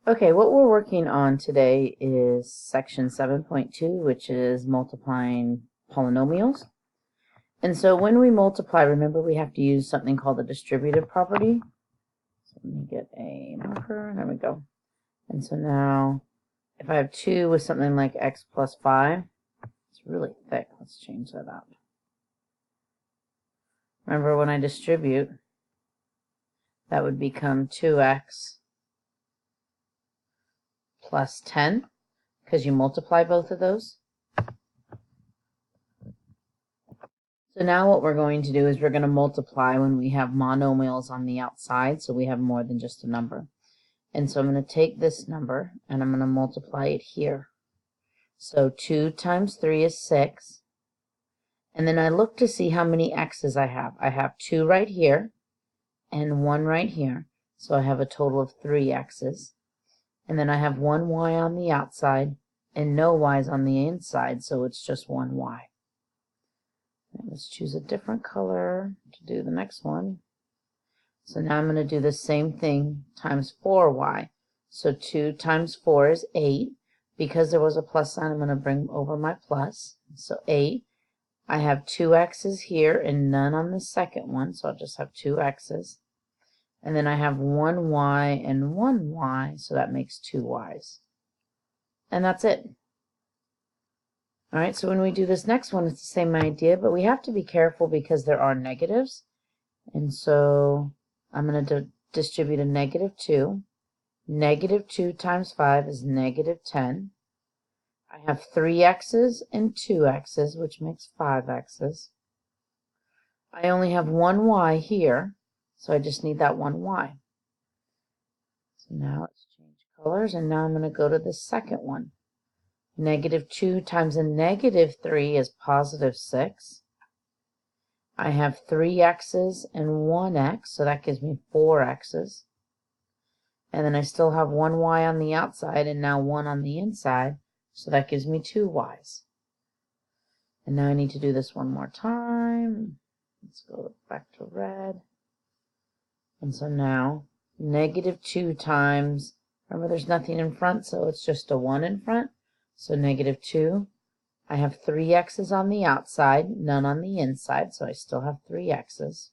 Okay, what we're working on today is section 7.2, which is multiplying polynomials. And so when we multiply, remember we have to use something called the distributive property. So let me get a marker. There we go. And so now if I have 2 with something like x plus 5, it's really thick. Let's change that up. Remember when I distribute, that would become 2x plus 10, because you multiply both of those. So now what we're going to do is we're going to multiply when we have monomials on the outside, so we have more than just a number. And so I'm going to take this number and I'm going to multiply it here. So 2 times 3 is 6. And then I look to see how many x's I have. I have 2 right here and 1 right here. So I have a total of 3 x's. And then I have 1 y on the outside and no y's on the inside, so it's just 1 y. Let's choose a different color to do the next one. So now I'm going to do the same thing times 4y. So 2 times 4 is 8. Because there was a plus sign, I'm going to bring over my plus. So 8. I have 2 x's here and none on the second one, so I'll just have 2 x's. And then I have 1 y and 1 y, so that makes 2 y's. And that's it. All right, so when we do this next one, it's the same idea, but we have to be careful because there are negatives. And so I'm going to distribute a -2. -2 times 5 is -10. I have 3 x's and 2 x's, which makes 5 x's. I only have 1 y here, so I just need that 1 y. So now let's change colors, and now I'm going to go to the second one. -2 times a -3 is +6. I have 3 x's and 1 x, so that gives me 4 x's. And then I still have 1 y on the outside and now 1 on the inside, so that gives me 2 y's. And now I need to do this one more time. Let's go back to red. And so now, -2 times, remember there's nothing in front, so it's just a 1 in front. So -2. I have 3 x's on the outside, none on the inside, so I still have 3 x's.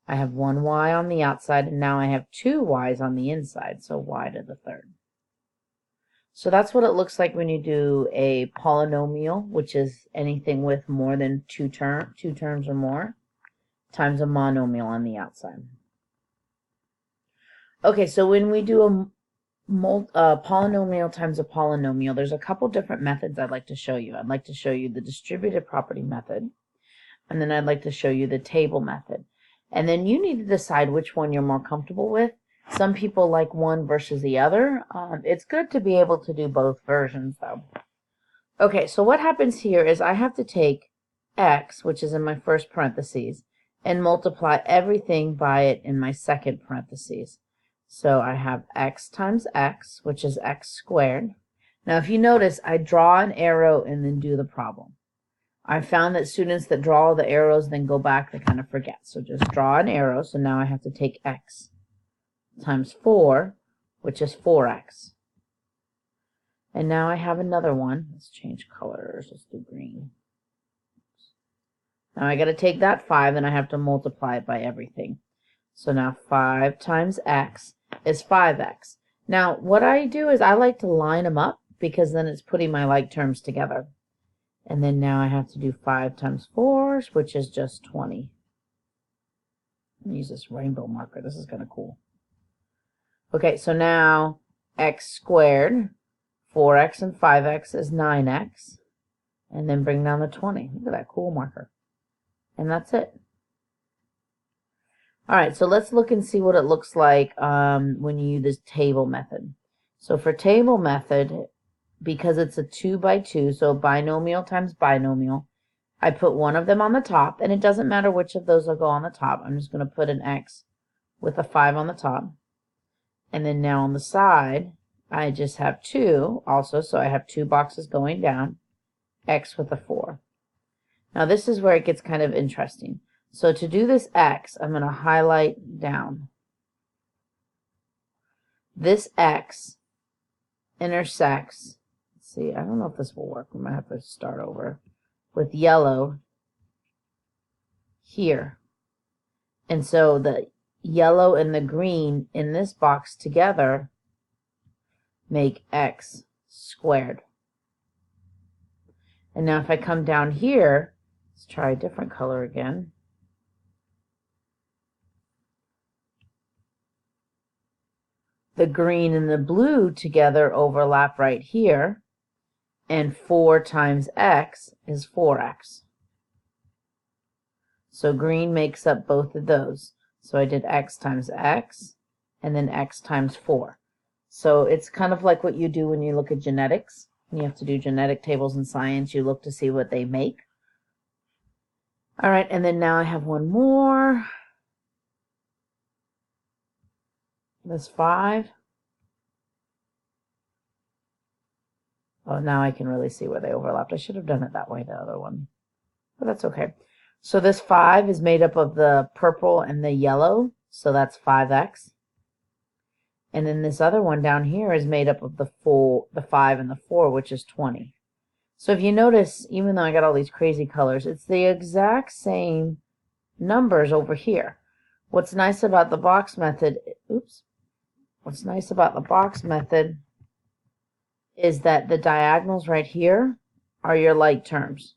I have 1 y on the outside, and now I have 2 y's on the inside, so y to the third. So that's what it looks like when you do a polynomial, which is anything with more than two terms or more, times a monomial on the outside. Okay, so when we do a polynomial times a polynomial, there's a couple different methods I'd like to show you. I'd like to show you the distributive property method, and then I'd like to show you the table method. And then you need to decide which one you're more comfortable with. Some people like one versus the other. It's good to be able to do both versions, though. Okay, so what happens here is I have to take x, which is in my first parentheses, and multiply everything by it in my second parentheses. So I have x times x, which is x squared. Now, if you notice, I draw an arrow and then do the problem. I found that students that draw the arrows then go back, they kind of forget. So just draw an arrow. So now I have to take x times 4, which is 4x. And now I have another one. Let's change colors. Let's do green. Now I got to take that 5 and I have to multiply it by everything. So now 5 times x is 5x. Now what I do is I like to line them up because then it's putting my like terms together. And then now I have to do 5 times 4, which is just 20. I'm going to use this rainbow marker. This is kind of cool. Okay, so now x squared, 4x and 5x is 9x. And then bring down the 20. Look at that cool marker. And that's it. All right, so let's look and see what it looks like when you use this table method. So for table method, because it's a 2 by 2, so binomial times binomial, I put one of them on the top, and it doesn't matter which of those will go on the top. I'm just going to put an x with a 5 on the top. And then now on the side, I just have 2 also, so I have 2 boxes going down, x with a 4. Now this is where it gets kind of interesting. So to do this x, I'm going to highlight down. This x intersects, let's see, I don't know if this will work. We might have to start over, with yellow here. And so the yellow and the green in this box together make x squared. And now if I come down here, let's try a different color again. The green and the blue together overlap right here, and 4 times x is 4x. So green makes up both of those. So I did x times x, and then x times 4. So it's kind of like what you do when you look at genetics. When you have to do genetic tables in science, you look to see what they make. All right, and then now I have one more. This 5. Oh, now I can really see where they overlapped. I should have done it that way, the other one. But that's okay. So this 5 is made up of the purple and the yellow, so that's 5x. And then this other one down here is made up of the 5 and the 4, which is 20. So if you notice, even though I got all these crazy colors, it's the exact same numbers over here. What's nice about the box method, what's nice about the box method is that the diagonals right here are your like terms.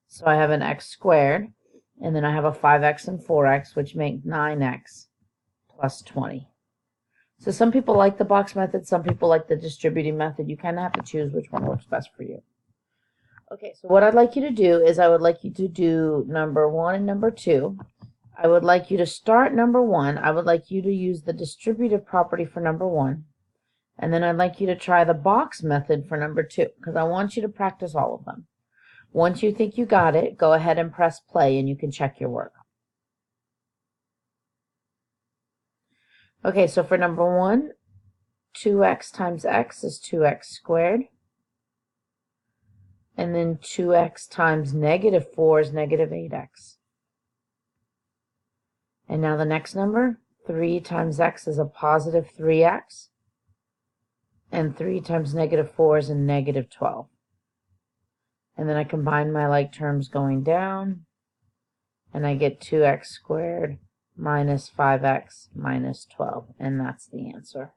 So I have an x squared, and then I have a 5x and 4x, which make 9x plus 20. So some people like the box method, some people like the distributing method. You kind of have to choose which one works best for you. Okay, so what I'd like you to do is I would like you to do number 1 and number 2. I would like you to start number 1. I would like you to use the distributive property for number 1. And then I'd like you to try the box method for number 2, because I want you to practice all of them. Once you think you got it, go ahead and press play and you can check your work. Okay, so for number 1, 2x times x is 2x squared. And then 2x times negative 4 is negative 8x. And now the next number, 3 times x is a positive 3x. And 3 times negative 4 is a negative 12. And then I combine my like terms going down, and I get 2x squared minus 5x minus 12, and that's the answer.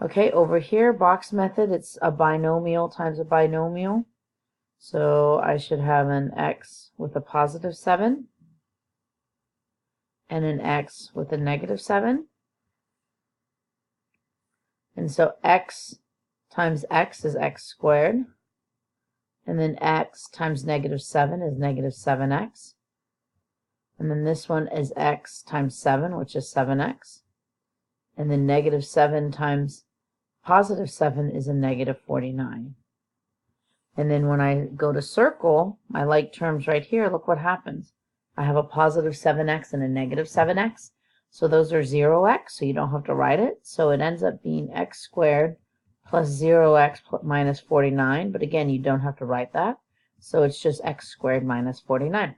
Okay, over here, box method, it's a binomial times a binomial. So I should have an x with a positive 7 and an x with a negative 7. And so x times x is x squared. And then x times negative 7 is negative 7x. And then this one is x times 7, which is 7x. And then negative 7 times positive 7 is a negative 49. And then when I go to circle my like terms right here, look what happens. I have a positive 7x and a negative 7x. So those are 0x, so you don't have to write it. So it ends up being x squared plus 0x minus 49. But again, you don't have to write that. So it's just x squared minus 49.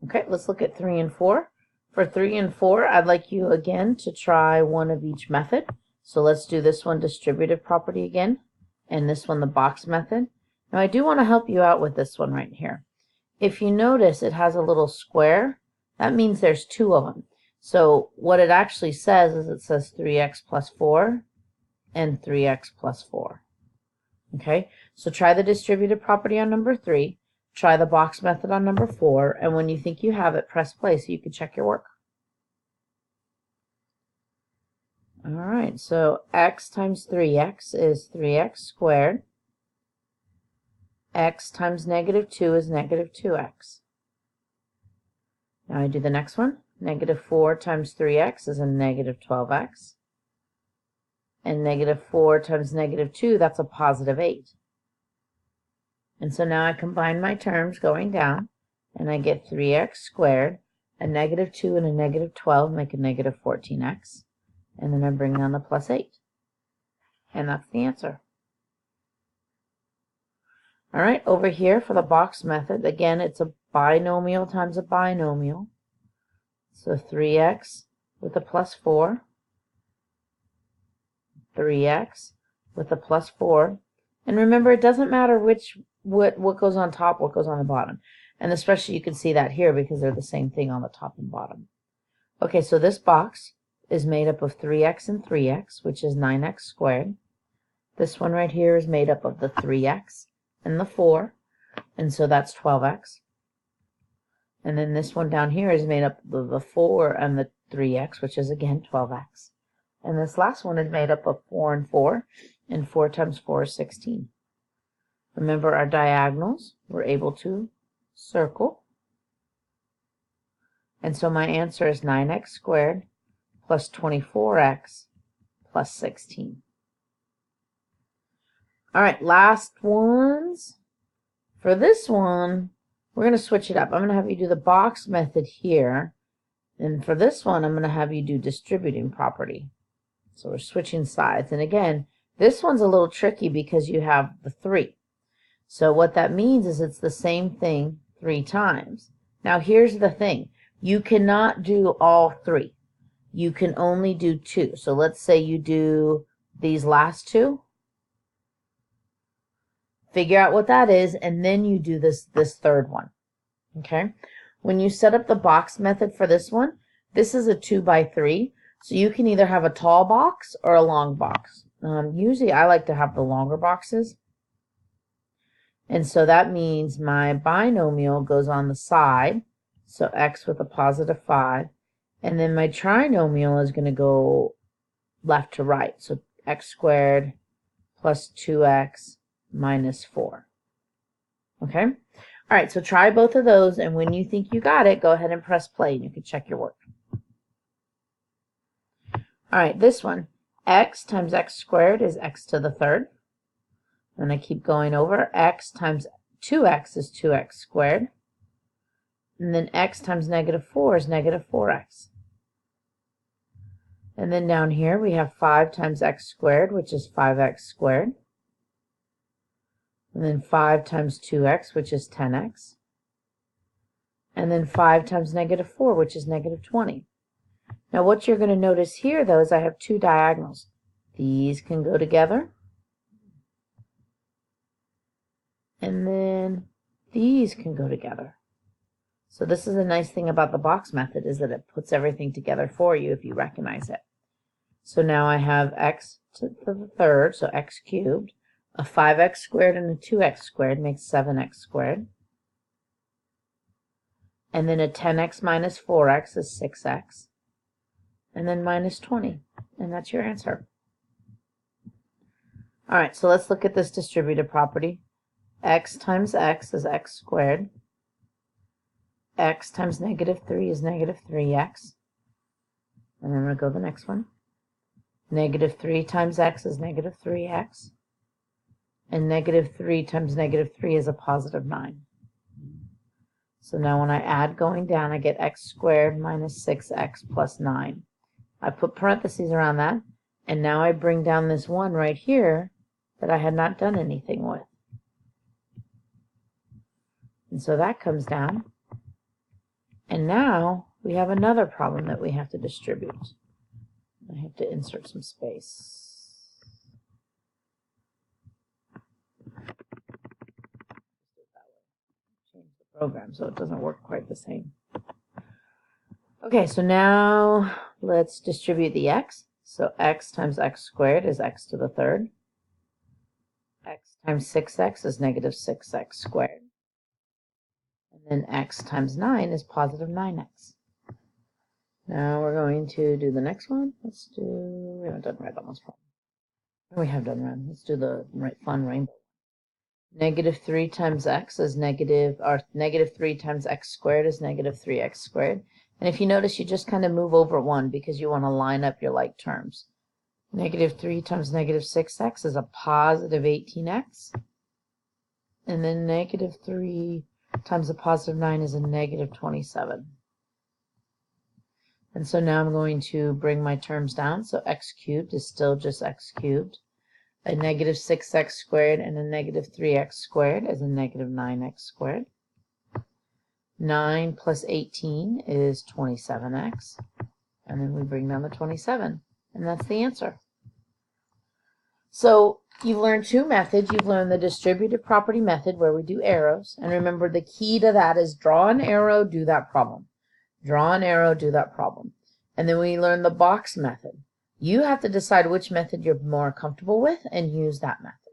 Okay, let's look at 3 and 4. For 3 and 4, I'd like you again to try one of each method. So let's do this one, distributive property again, and this one, the box method. Now I do want to help you out with this one right here. If you notice, it has a little square. That means there's 2 of them. So what it actually says is it says 3x plus 4 and 3x plus 4. Okay, so try the distributive property on number 3. Try the box method on number 4, and when you think you have it, press play so you can check your work. All right, so x times 3x is 3x squared. X times negative 2 is negative 2x. Now I do the next one. Negative 4 times 3x is a negative 12x. And negative 4 times negative 2, that's a positive 8. And so now I combine my terms going down, and I get 3x squared. A negative 2 and a negative 12 make a negative 14x. And then I bring down the plus 8. And that's the answer. All right, over here for the box method, again, it's a binomial times a binomial. So 3x with a plus 4, 3x with a plus 4. And remember, it doesn't matter what goes on top, what goes on the bottom. And especially you can see that here because they're the same thing on the top and bottom. Okay, so this box is made up of 3x and 3x, which is 9x squared. This one right here is made up of the 3x and the 4, and so that's 12x. And then this one down here is made up of the 4 and the 3x, which is again 12x. And this last one is made up of 4 and 4, and 4 times 4 is 16. Remember our diagonals, we're able to circle. And so my answer is 9x squared plus 24x plus 16. All right, last ones. For this one, we're going to switch it up. I'm going to have you do the box method here. And for this one, I'm going to have you do distributing property. So we're switching sides. And again, this one's a little tricky because you have the 3. So what that means is it's the same thing 3 times. Now here's the thing. You cannot do all 3. You can only do 2. So let's say you do these last 2. Figure out what that is, and then you do this third one. Okay? When you set up the box method for this one, this is a 2 by 3. So you can either have a tall box or a long box. Usually I like to have the longer boxes. And so that means my binomial goes on the side. So x with a positive 5. And then my trinomial is going to go left to right. So x squared plus 2x minus 4. Okay? All right, so try both of those, and when you think you got it, go ahead and press play, and you can check your work. All right, this one, x times x squared is x to the third. And I keep going over. X times 2x is 2x squared. And then x times negative 4 is negative 4x. And then down here we have 5 times x squared, which is 5x squared. And then 5 times 2x, which is 10x. And then 5 times negative 4, which is negative 20. Now what you're going to notice here, though, is I have 2 diagonals. These can go together. And then these can go together. So this is a nice thing about the box method, is that it puts everything together for you if you recognize it. So now I have x to the third, so x cubed. A 5x squared and a 2x squared makes 7x squared. And then a 10x minus 4x is 6x. And then minus 20. And that's your answer. All right, so let's look at this distributive property. X times x is x squared. X times negative 3 is negative 3x. And then we'll go to the next one. Negative 3 times x is negative 3x. And negative 3 times negative 3 is a positive 9. So now when I add going down, I get x squared minus 6x plus 9. I put parentheses around that, and now I bring down this 1 right here that I had not done anything with. And so that comes down. And now we have another problem that we have to distribute. I have to insert some space. Change the program so it doesn't work quite the same. Okay, so now let's distribute the x. So x times x squared is x to the third. X times 6x is negative 6x squared. And then x times 9 is positive 9x. Now we're going to do the next one. We haven't done red on this problem. We have done red. Let's do the fun rainbow. Negative 3 times x is negative 3 times x squared is negative 3x squared. And if you notice, you just kind of move over 1 because you want to line up your like terms. Negative 3 times negative 6x is a positive 18x. And then negative 3 times a positive 9 is a negative 27. And so now I'm going to bring my terms down. So x cubed is still just x cubed. A negative 6x squared and a negative 3x squared is a negative 9x squared. 9 plus 18 is 27x. And then we bring down the 27. And that's the answer. So you've learned two methods. You've learned the distributive property method where we do arrows. And remember, the key to that is draw an arrow, do that problem. Draw an arrow, do that problem. And then we learn the box method. You have to decide which method you're more comfortable with and use that method.